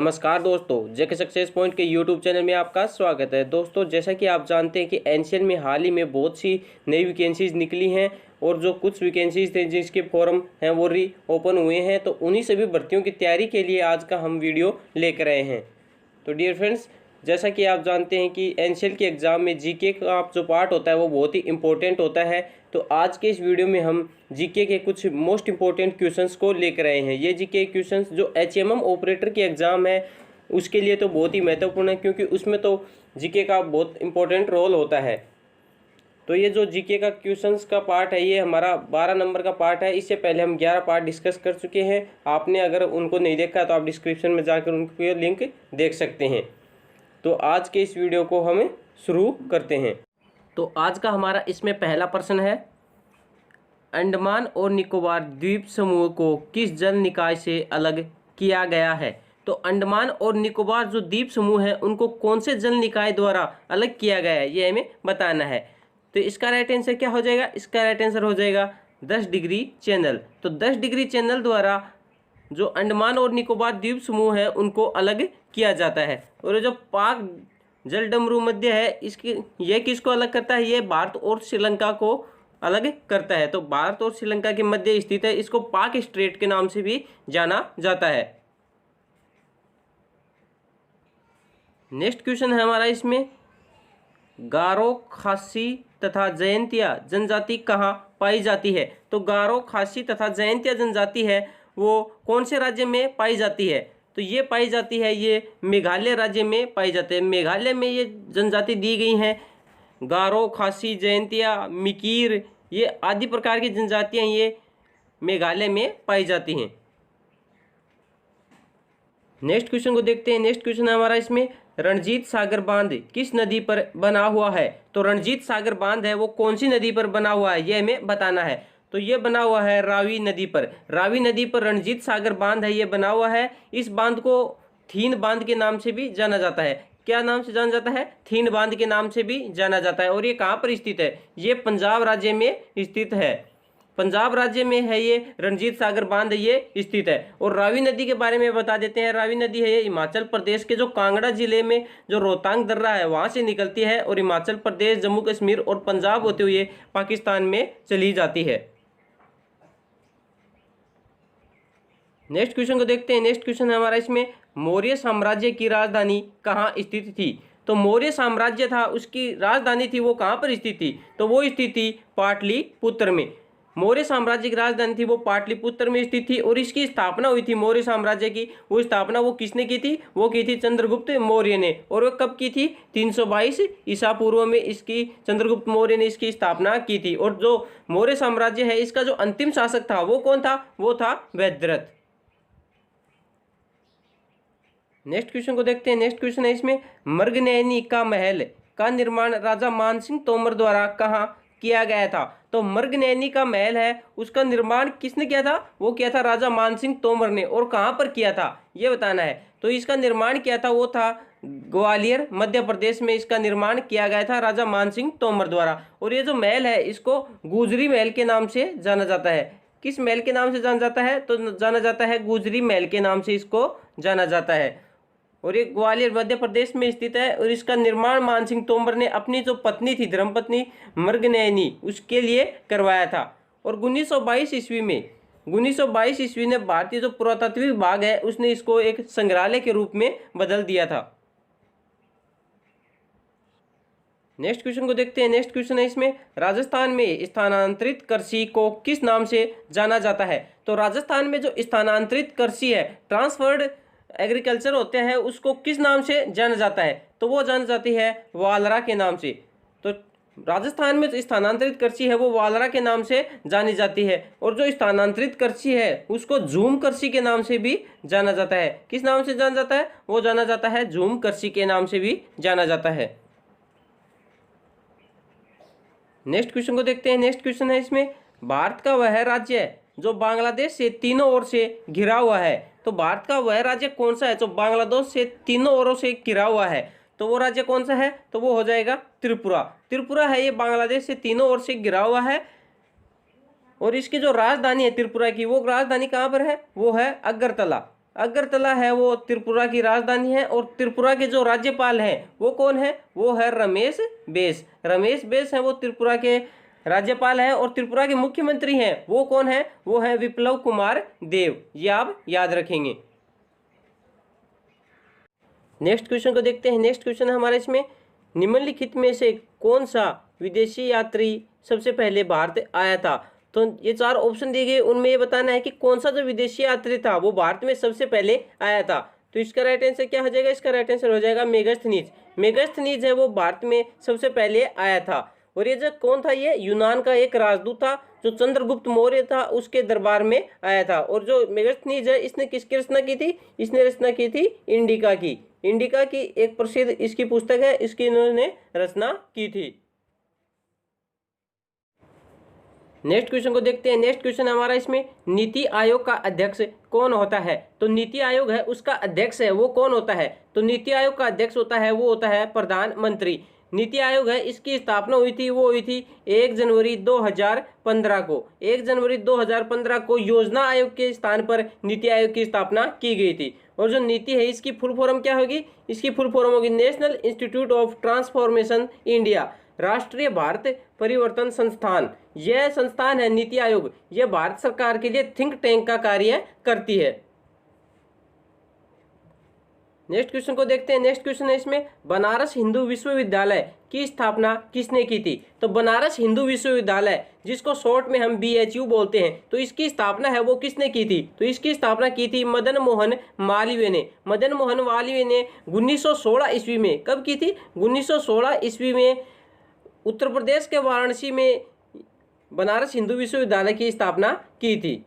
नमस्कार दोस्तों, जेके success point के यूट्यूब चैनल में आपका स्वागत है। दोस्तों, जैसा कि आप जानते हैं कि एनसीएल में हाल ही में बहुत सी नई वैकेंसीज निकली हैं और जो कुछ वैकेंसीज थे जिसके फॉर्म हैं वो री ओपन हुए हैं, तो उन्हीं सभी भर्तियों की तैयारी के लिए आज का हम वीडियो लेकर आए हैं। तो डियर फ्रेंड्स, जैसा कि आप जानते हैं कि एनसीएल के एग्ज़ाम में जीके का जो पार्ट होता है वो बहुत ही इंपॉर्टेंट होता है। तो आज के इस वीडियो में हम जीके के कुछ मोस्ट इंपॉर्टेंट क्वेश्चंस को लेकर आए हैं। ये जीके क्वेश्चंस जो एचएमएम ऑपरेटर के एग्ज़ाम है उसके लिए तो बहुत ही महत्वपूर्ण है, क्योंकि उसमें तो जीके का बहुत इंपॉर्टेंट रोल होता है। तो ये जो जीके का क्वेश्चंस का पार्ट है ये हमारा 12 नंबर का पार्ट है। इससे पहले हम 11 पार्ट डिस्कस कर चुके हैं। आपने अगर उनको नहीं देखा तो आप डिस्क्रिप्शन में जाकर उनके लिंक देख सकते हैं। तो आज के इस वीडियो को हम शुरू करते हैं। तो आज का हमारा इसमें पहला प्रश्न है, अंडमान और निकोबार द्वीप समूह को किस जल निकाय से अलग किया गया है? तो अंडमान और निकोबार जो द्वीप समूह है उनको कौन से जल निकाय द्वारा अलग किया गया है ये हमें बताना है। तो इसका राइट आंसर क्या हो जाएगा? इसका राइट आंसर हो जाएगा 10 डिग्री चैनल। तो 10 डिग्री चैनल द्वारा जो अंडमान और निकोबार द्वीप समूह है उनको अलग किया जाता है। और जो पाक जलडमरू मध्य है इसकी यह किसको अलग करता है? ये भारत और श्रीलंका को अलग करता है। तो भारत और श्रीलंका के मध्य स्थित है, इसको पाक स्ट्रेट के नाम से भी जाना जाता है। नेक्स्ट क्वेश्चन है हमारा इसमें, गारो, खासी तथा जयंतिया जनजाति कहाँ पाई जाती है? तो गारो, खासी तथा जयंतिया जनजाति है वो कौन से राज्य में पाई जाती है? तो ये पाई जाती है, ये मेघालय राज्य में पाई जाती है। मेघालय में ये जनजाति दी गई हैं। गारो, खासी, जयंतिया, मिकीर, ये आदि प्रकार की जनजातियां ये मेघालय में पाई जाती हैं। नेक्स्ट क्वेश्चन को देखते हैं। नेक्स्ट क्वेश्चन है हमारा इसमें, रणजीत सागर बांध किस नदी पर बना हुआ है? तो रणजीत सागर बांध है वो कौन सी नदी पर बना हुआ है ये हमें बताना है। तो ये बना हुआ है रावी नदी पर। रावी नदी पर रणजीत सागर बांध है ये बना हुआ है। इस बांध को थीन बांध के नाम से भी जाना जाता है। क्या नाम से जाना जाता है? थीन बांध के नाम से भी जाना जाता है। और ये कहाँ पर स्थित है? ये पंजाब राज्य में स्थित है। पंजाब राज्य में है ये रणजीत सागर बांध ये स्थित है। और रावी नदी के बारे में बता देते हैं। रावी नदी है ये हिमाचल प्रदेश के जो कांगड़ा जिले में जो रोहतांग दर्रा है वहाँ से निकलती है और हिमाचल प्रदेश, जम्मू कश्मीर और पंजाब होते हुए पाकिस्तान में चली जाती है। नेक्स्ट क्वेश्चन को देखते हैं। नेक्स्ट क्वेश्चन है हमारा इसमें, मौर्य साम्राज्य की राजधानी कहाँ स्थित थी? तो मौर्य साम्राज्य था उसकी राजधानी थी वो कहाँ पर स्थित थी? तो वो स्थित थी पाटलिपुत्र में। मौर्य साम्राज्य की राजधानी थी वो पाटलिपुत्र में स्थित थी। और इसकी स्थापना हुई थी मौर्य साम्राज्य की, वो स्थापना वो किसने की थी? वो की थी चंद्रगुप्त मौर्य ने। और वो कब की थी? 322 ईसा पूर्व में इसकी चंद्रगुप्त मौर्य ने इसकी स्थापना की थी। और जो मौर्य साम्राज्य है इसका जो अंतिम शासक था वो कौन था? वो था वैद्यरथ। नेक्स्ट क्वेश्चन को देखते हैं। नेक्स्ट क्वेश्चन है इसमें, मृगनयनी का महल का निर्माण राजा मानसिंह तोमर द्वारा कहाँ किया गया था? तो मृगनयनी का महल है उसका निर्माण किसने किया था? वो किया था राजा मानसिंह तोमर ने। और कहाँ पर किया था ये बताना है। तो इसका निर्माण किया था वो था ग्वालियर मध्य प्रदेश में इसका निर्माण किया गया था राजा मानसिंह तोमर द्वारा। और ये जो महल है इसको गुजरी महल के नाम से जाना जाता है। किस महल के नाम से जाना जाता है? तो जाना जाता है गुजरी महल के नाम से इसको जाना जाता है। और ये ग्वालियर मध्य प्रदेश में स्थित है। और इसका निर्माण मानसिंह तोमर ने अपनी जो पत्नी थी, धर्मपत्नी मृगनयनी, उसके लिए करवाया था। और 1922 ईस्वी में भारतीय जो पुरातत्व विभाग है उसने इसको एक संग्रहालय के रूप में बदल दिया था। नेक्स्ट क्वेश्चन को देखते हैं। नेक्स्ट क्वेश्चन है इसमें, राजस्थान में स्थानांतरित कृषि को किस नाम से जाना जाता है? तो राजस्थान में जो स्थानांतरित कृषि है, ट्रांसफर्ड एग्रीकल्चर होते हैं, उसको किस नाम से जाना जाता है? तो वो जानी जाती है वालरा के नाम से। तो राजस्थान में जो स्थानांतरित कृषि है वो वालरा के नाम से जानी जाती है। और जो स्थानांतरित कृषि है उसको झूम कृषि के नाम से भी जाना जाता है। किस नाम से जाना जाता है? वो जाना जाता है झूम कृषि के नाम से भी जाना जाता है। नेक्स्ट क्वेश्चन को देखते हैं। नेक्स्ट क्वेश्चन है इसमें, भारत का वह राज्य है जो बांग्लादेश से तीनों ओर से घिरा हुआ है। तो भारत का वह राज्य कौन सा है जो बांग्लादेश से तीनों ओरों से घिरा हुआ है? तो वो राज्य कौन सा है? तो वो हो जाएगा त्रिपुरा। त्रिपुरा है ये बांग्लादेश से तीनों ओर से घिरा हुआ है। और इसकी जो राजधानी है त्रिपुरा की, वो राजधानी कहाँ पर है? वो है अगरतला। अगरतला है वो त्रिपुरा की राजधानी है और त्रिपुरा के जो राज्यपाल हैं वो कौन है, वो है रमेश बैस। रमेश बैस है वो त्रिपुरा के राज्यपाल हैं और त्रिपुरा के मुख्यमंत्री हैं वो कौन है, वो है विप्लव कुमार देव। ये आप याद रखेंगे। नेक्स्ट क्वेश्चन को देखते हैं। नेक्स्ट क्वेश्चन है हमारे इसमें, निम्नलिखित में से कौन सा विदेशी यात्री सबसे पहले भारत आया था। तो ये 4 ऑप्शन दिए गए, उनमें ये बताना है कि कौन सा जो विदेशी यात्री था वो भारत में सबसे पहले आया था। तो इसका राइट आंसर क्या हो जाएगा, इसका राइट आंसर हो जाएगा मेगास्थनीज। मेगास्थनीज है वो भारत में सबसे पहले आया था। और ये जो कौन था, ये यूनान का एक राजदूत था जो चंद्रगुप्त मौर्य था उसके दरबार में आया था। और जो मेगास्थनीज है इसने किसकी रचना की थी, इसने रचना की थी इंडिका की। इंडिका की एक प्रसिद्ध इसकी पुस्तक है, इसकी इन्होंने रचना की थी। नेक्स्ट क्वेश्चन को देखते हैं। नेक्स्ट क्वेश्चन हमारा इसमें, नीति आयोग का अध्यक्ष कौन होता है। तो नीति आयोग है उसका अध्यक्ष है वो कौन होता है। तो नीति आयोग का अध्यक्ष होता है वो होता है प्रधानमंत्री। नीति आयोग है इसकी स्थापना हुई थी, वो हुई थी 1 जनवरी 2015 को। 1 जनवरी 2015 को योजना आयोग के स्थान पर नीति आयोग की स्थापना की गई थी। और जो नीति है इसकी फुल फॉर्म क्या होगी, इसकी फुल फॉर्म होगी national institute of transformation India, राष्ट्रीय भारत परिवर्तन संस्थान। यह संस्थान है नीति आयोग, यह भारत सरकार के लिए थिंक टैंक का कार्य करती है। नेक्स्ट क्वेश्चन को देखते हैं। नेक्स्ट क्वेश्चन है इसमें, बनारस हिंदू विश्वविद्यालय की स्थापना किसने की थी। तो बनारस हिंदू विश्वविद्यालय जिसको शॉर्ट में हम BHU बोलते हैं, तो इसकी स्थापना है वो किसने की थी। तो इसकी स्थापना की थी मदन मोहन मालवीय ने। मदन मोहन मालवीय ने 1916 ईस्वी में, कब की थी, 1916 ईस्वी में उत्तर प्रदेश के वाराणसी में बनारस हिंदू विश्वविद्यालय की स्थापना की थी।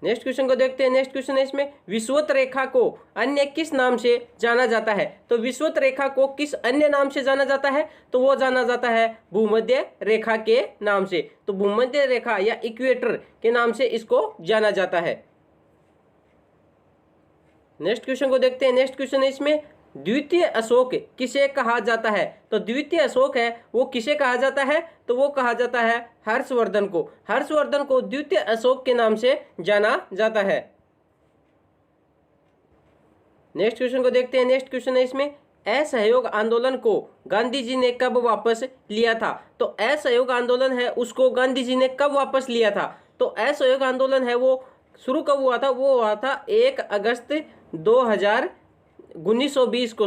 नेक्स्ट क्वेश्चन को देखते हैं। नेक्स्ट क्वेश्चन है इसमें, विषुवत रेखा को अन्य किस नाम से जाना जाता है। तो विषुवत रेखा को किस अन्य नाम से जाना जाता है, तो वो जाना जाता है भूमध्य रेखा के नाम से। तो भूमध्य रेखा या इक्वेटर के नाम से इसको जाना जाता है। नेक्स्ट क्वेश्चन को देखते हैं। नेक्स्ट क्वेश्चन है इसमें, द्वितीय अशोक किसे कहा जाता है। तो द्वितीय अशोक है वो किसे कहा जाता है, तो वो कहा जाता है हर्षवर्धन को। हर्षवर्धन को द्वितीय अशोक के नाम से जाना जाता है। नेक्स्ट क्वेश्चन को देखते हैं। नेक्स्ट क्वेश्चन है इसमें, असहयोग आंदोलन को गांधी जी ने कब वापस लिया था। तो असहयोग आंदोलन है उसको गांधी जी ने कब वापस लिया था। तो असहयोग आंदोलन है वो शुरू कब हुआ था, वो हुआ था 1 अगस्त 1920 को,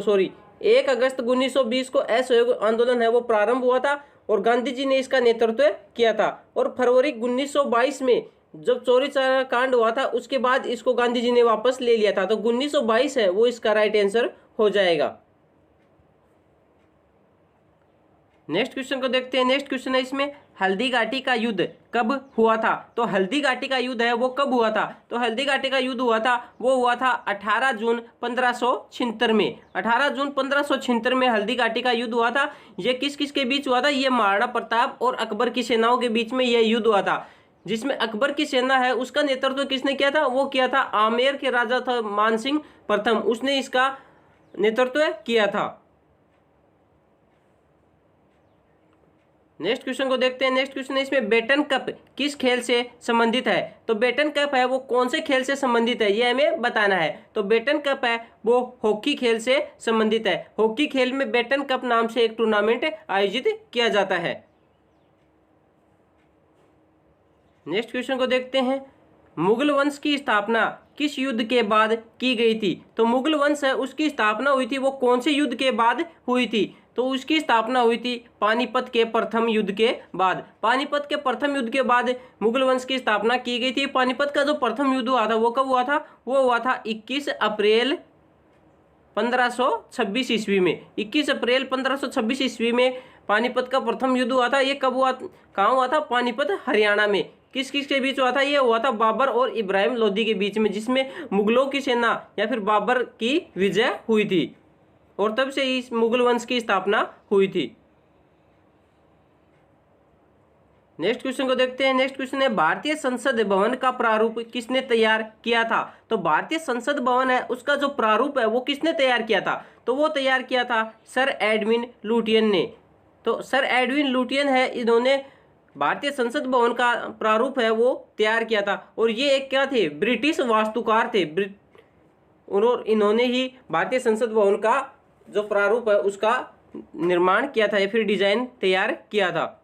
1 अगस्त 1920 को असहयोग आंदोलन है वो प्रारंभ हुआ था और गांधी जी ने इसका नेतृत्व किया था। और फरवरी 1922 में जब चौरी चौरा कांड हुआ था उसके बाद इसको गांधी जी ने वापस ले लिया था। तो 1922 है वो इसका राइट आंसर हो जाएगा। नेक्स्ट क्वेश्चन को देखते हैं। नेक्स्ट क्वेश्चन है इसमें, हल्दी घाटी का युद्ध कब हुआ था। तो हल्दी घाटी का युद्ध है वो कब हुआ था। तो हल्दी घाटी का युद्ध हुआ था वो हुआ था 18 जून 1576 में। 18 जून 1576 में हल्दी घाटी का युद्ध हुआ था। ये किस किस के बीच हुआ था, ये महाराणा प्रताप और अकबर की सेनाओं के बीच में यह युद्ध हुआ था। जिसमें अकबर की सेना है उसका नेतृत्व किसने किया था, वो किया था आमेर के राजा था मानसिंह प्रथम, उसने इसका नेतृत्व किया था। नेक्स्ट क्वेश्चन को देखते हैं। नेक्स्ट क्वेश्चन है इसमें, बेटन कप किस खेल से संबंधित है। तो बेटन कप है वो कौन से खेल से संबंधित है, ये हमें बताना है। तो बेटन कप है वो हॉकी खेल से संबंधित है। हॉकी खेल में बेटन कप नाम से एक टूर्नामेंट आयोजित किया जाता है। नेक्स्ट क्वेश्चन को देखते हैं, मुगल वंश की स्थापना किस युद्ध के बाद की गई थी। तो मुगल वंश है उसकी स्थापना हुई थी वो कौन से युद्ध के बाद हुई थी। तो उसकी स्थापना हुई थी पानीपत के प्रथम युद्ध के बाद। पानीपत के प्रथम युद्ध के बाद मुगल वंश की स्थापना की गई थी। पानीपत का जो प्रथम युद्ध हुआ था वो कब हुआ था, वो हुआ था 21 अप्रैल 1526 ईस्वी में। 21 अप्रैल 1526 ईस्वी में पानीपत का प्रथम युद्ध हुआ था। ये कब हुआ, कहाँ हुआ था, पानीपत हरियाणा में। किस किस के बीच हुआ था, ये हुआ था बाबर और इब्राहिम लोदी के बीच में, जिसमें मुगलों की सेना या फिर बाबर की विजय हुई थी और तब से इस मुगल वंश की स्थापना हुई थी। नेक्स्ट क्वेश्चन को देखते हैं। नेक्स्ट क्वेश्चन है, भारतीय संसद भवन का प्रारूप किसने तैयार किया था। तो भारतीय संसद भवन है उसका जो प्रारूप है वो किसने तैयार किया था, तो वो तैयार किया था सर एडविन लुटियन ने। तो सर एडविन लुटियन है, इन्होंने भारतीय संसद भवन का प्रारूप है वो तैयार किया था। और ये एक क्या थे, ब्रिटिश वास्तुकार थे, और इन्होंने ही भारतीय संसद भवन का जो प्रारूप है उसका निर्माण किया था या फिर डिजाइन तैयार किया था।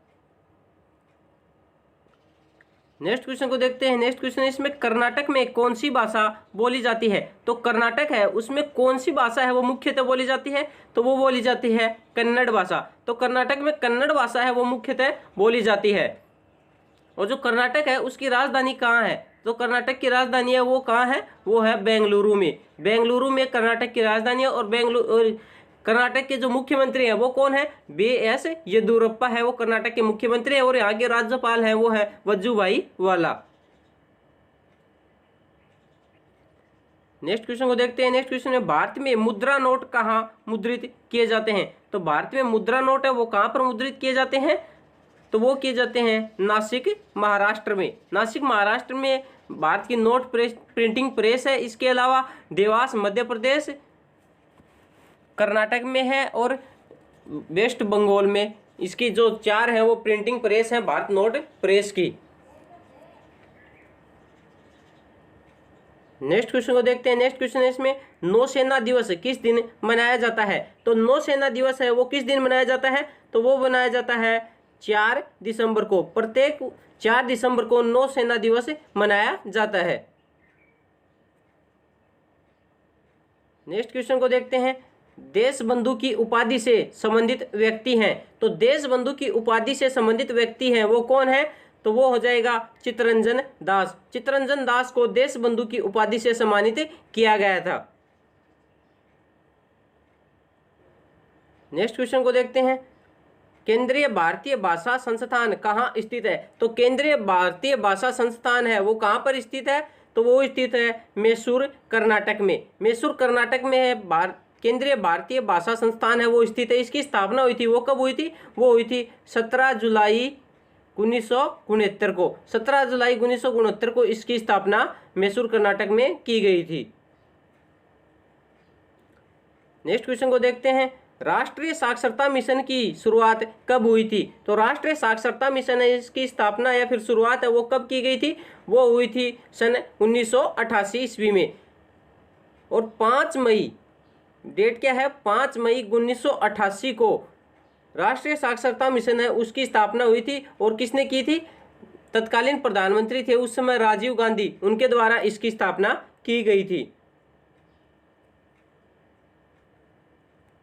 नेक्स्ट क्वेश्चन को देखते हैं। नेक्स्ट क्वेश्चन इसमें कर्नाटक में कौन सी भाषा बोली जाती है? तो कर्नाटक है उसमें कौन सी भाषा है वो मुख्यतः बोली जाती है? तो वो बोली जाती है कन्नड़ भाषा। तो कर्नाटक में कन्नड़ भाषा है वो मुख्यतः बोली जाती है। और जो कर्नाटक है उसकी राजधानी कहाँ है? तो कर्नाटक की राजधानी है वो कहाँ है? वो है बेंगलुरु में। बेंगलुरु में कर्नाटक की राजधानी है। और कर्नाटक के जो मुख्यमंत्री हैं वो कौन है? BS येदियुरप्पा है वो कर्नाटक के मुख्यमंत्री है। और यहाँ के राज्यपाल हैं वो है वजुभाई वाला। नेक्स्ट क्वेश्चन को देखते हैं। नेक्स्ट क्वेश्चन है भारत में मुद्रा नोट कहाँ मुद्रित किए जाते हैं? तो भारत में मुद्रा नोट है वो कहाँ पर मुद्रित किए जाते हैं? तो वो किए जाते हैं नासिक महाराष्ट्र में। नासिक महाराष्ट्र में भारत की नोट प्रिंटिंग प्रेस है। इसके अलावा देवास मध्य प्रदेश कर्नाटक में है और वेस्ट बंगाल में इसकी जो 4 है वो प्रिंटिंग प्रेस है भारत नोट प्रेस की। नेक्स्ट क्वेश्चन को देखते हैं। नेक्स्ट क्वेश्चन है इसमें नौसेना दिवस किस दिन मनाया जाता है? तो नौसेना दिवस है वो किस दिन मनाया जाता है? तो वो मनाया जाता है 4 दिसंबर को। प्रत्येक 4 दिसंबर को नौसेना दिवस मनाया जाता है। नेक्स्ट क्वेश्चन को देखते हैं। देशबंधु की उपाधि से संबंधित व्यक्ति हैं। तो देशबंधु की उपाधि से संबंधित व्यक्ति हैं वो कौन है? तो वो हो जाएगा चित्तरंजन दास। चित्तरंजन दास को देशबंधु की उपाधि से सम्मानित किया गया था। नेक्स्ट क्वेश्चन को देखते हैं। केंद्रीय भारतीय भाषा संस्थान कहाँ स्थित है? तो केंद्रीय भारतीय भाषा संस्थान है वो कहाँ पर स्थित है? तो वो स्थित है मैसूर कर्नाटक में। मैसूर कर्नाटक में है केंद्रीय भारतीय भाषा संस्थान है वो स्थित है। इसकी स्थापना हुई थी वो कब हुई थी? वो हुई थी 17 जुलाई 1969 को। 17 जुलाई 1969 को इसकी स्थापना मैसूर कर्नाटक में की गई थी। नेक्स्ट क्वेश्चन को देखते हैं। राष्ट्रीय साक्षरता मिशन की शुरुआत कब हुई थी? तो राष्ट्रीय साक्षरता मिशन है इसकी स्थापना या फिर शुरुआत है वो कब की गई थी? वो हुई थी सन 1988 ईस्वी में। और 5 मई, डेट क्या है? 5 मई 1988 को राष्ट्रीय साक्षरता मिशन है उसकी स्थापना हुई थी। और किसने की थी? तत्कालीन प्रधानमंत्री थे उस समय राजीव गांधी, उनके द्वारा इसकी स्थापना की गई थी।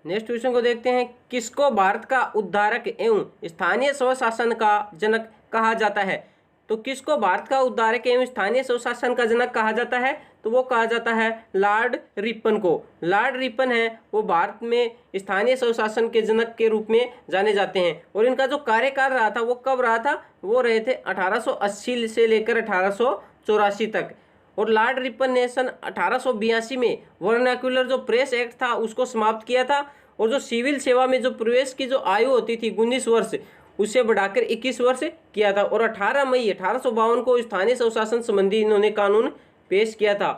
नेक्स्ट क्वेश्चन को देखते हैं। किसको भारत का उद्धारक एवं स्थानीय स्वशासन का जनक कहा जाता है? तो किसको भारत का उद्धारक एवं स्थानीय स्वशासन का जनक कहा जाता है? तो वो कहा जाता है लॉर्ड रिपन को। लॉर्ड रिपन है वो भारत में स्थानीय स्वशासन के जनक के रूप में जाने जाते हैं। और इनका जो कार्यकाल रहा था वो कब रहा था? वो रहे थे 1880 से लेकर 1884 तक। और लॉर्ड रिपन ने सन 1882 में वर्नाक्युलर जो प्रेस एक्ट था उसको समाप्त किया था। और जो सिविल सेवा में जो प्रवेश की जो आयु होती थी 19 वर्ष, उसे बढ़ाकर 21 वर्ष किया था। और 18 मई 1852 को स्थानीय स्वशासन संबंधी इन्होंने कानून पेश किया था।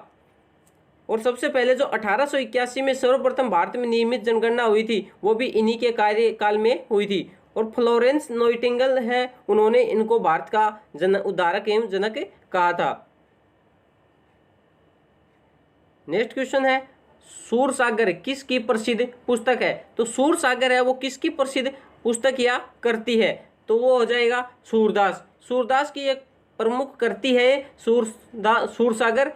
और सबसे पहले जो 1881 में सर्वप्रथम भारत में नियमित जनगणना हुई थी वो भी इन्हीं के कार्यकाल में हुई थी। और फ्लोरेंस नाइटिंगेल है उन्होंने इनको भारत का उद्धारक एवं जनक कहा था। नेक्स्ट क्वेश्चन है सूरसागर किसकी प्रसिद्ध पुस्तक है? तो सूरसागर है वो किसकी प्रसिद्ध पुस्तक या करती है? तो वो हो जाएगा सूरदास। सूरदास की एक प्रमुख करती है सूरसागर।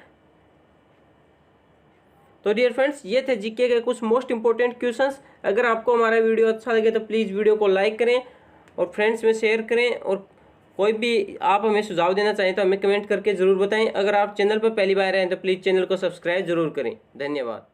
तो डियर फ्रेंड्स ये थे जीके के कुछ मोस्ट इंपॉर्टेंट क्वेश्चंस। अगर आपको हमारा वीडियो अच्छा लगे तो प्लीज़ वीडियो को लाइक करें और फ्रेंड्स में शेयर करें। और कोई भी आप हमें सुझाव देना चाहें तो हमें कमेंट करके ज़रूर बताएं। अगर आप चैनल पर पहली बार आए हैं तो प्लीज़ चैनल को सब्सक्राइब जरूर करें। धन्यवाद।